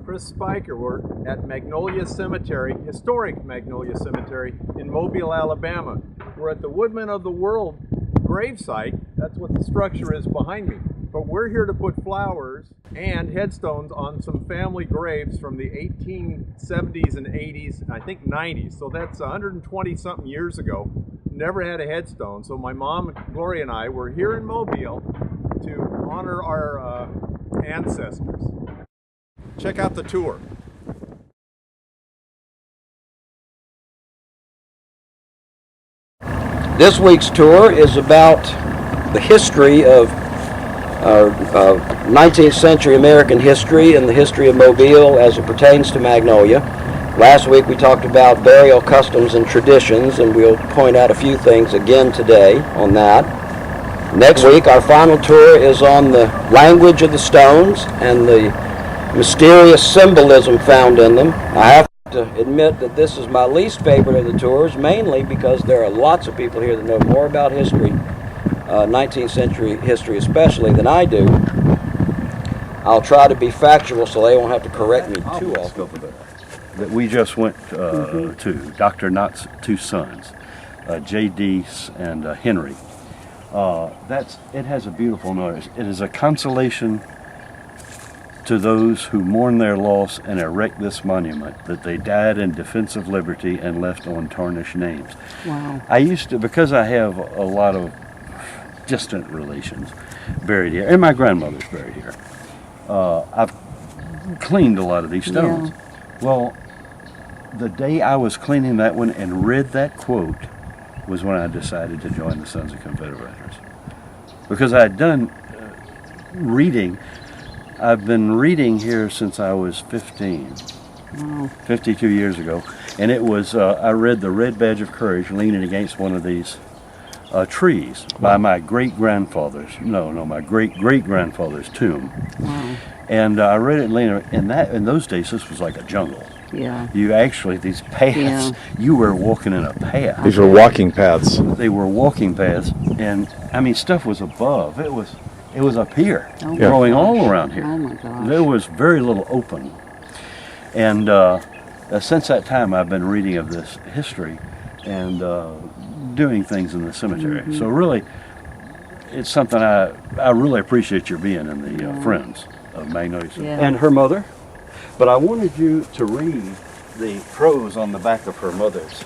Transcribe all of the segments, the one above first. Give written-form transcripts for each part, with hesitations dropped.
Chris Spiker. We're at Magnolia Cemetery, historic Magnolia Cemetery in Mobile, Alabama. We're at the Woodmen of the World gravesite. That's what the structure is behind me. But we're here to put flowers and headstones on some family graves from the 1870s and 80s, I think 90s. So that's 120 something years ago. Never had a headstone. So my mom, Gloria, and I were here in Mobile to honor our ancestors. Check out the tour. This week's tour is about the history of 19th century American history and the history of Mobile as it pertains to Magnolia. Last week we talked about burial customs and traditions, and we'll point out a few things again today on that. Next week our final tour is on the language of the stones and the mysterious symbolism found in them. I have to admit that this is my least favorite of the tours, mainly because there are lots of people here that know more about history, 19th century history especially, than I do. I'll try to be factual so they won't have to correct me too often. That we just went to, Dr. Knott's two sons, J.D. and Henry. It has a beautiful notice. It is a consolation to those who mourn their loss and erect this monument, that they died in defense of liberty and left untarnished names. Wow. I used to, because I have a lot of distant relations buried here, and my grandmother's buried here, I've cleaned a lot of these stones. Yeah. Well, the day I was cleaning that one and read that quote was when I decided to join the Sons of Confederate Veterans. Because I had done reading. I've been reading here since I was 15, 52 years ago, and it was, I read The Red Badge of Courage leaning against one of these trees by my great-grandfather's, my great-great-grandfather's tomb. Wow. And I read it leaning, in those days this was like a jungle. Yeah. You actually, these paths, you were walking in a path. These were walking paths. They were walking paths, and I mean stuff was above. It was up here, growing all around here. Oh my gosh. There was very little open. And since that time I've been reading of this history and doing things in the cemetery. So really, it's something I really appreciate your being in the Friends of Magnolia. Yeah. And her mother. But I wanted you to read the prose on the back of her mother's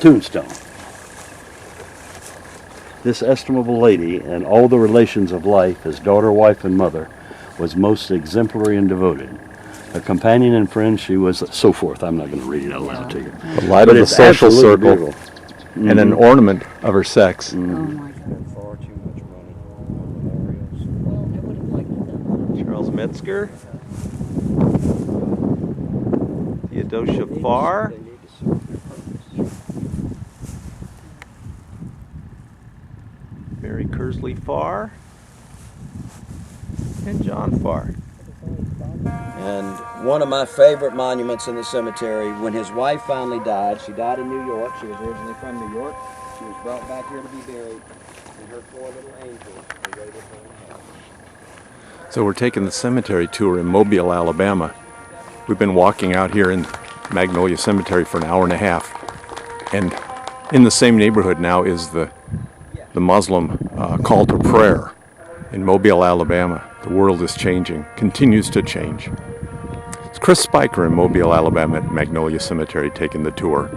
tombstone. This estimable lady, and all the relations of life as daughter, wife, and mother, was most exemplary and devoted. A companion and friend, she was, so forth. I'm not going to read it out loud to you. The light of the social circle and an ornament of her sex. Oh my God. Far too much money. Charles Metzger, Theodosia Farr, Mary Kersley Farr, and John Farr. And one of my favorite monuments in the cemetery, when his wife finally died, she died in New York. She was originally from New York. She was brought back here to be buried, and her four little angels were waiting for her. So we're taking the cemetery tour in Mobile, Alabama. We've been walking out here in Magnolia Cemetery for an hour and a half. And in the same neighborhood now is the Muslim call to prayer in Mobile, Alabama. The world is changing, continues to change. It's Chris Spiker in Mobile, Alabama at Magnolia Cemetery taking the tour.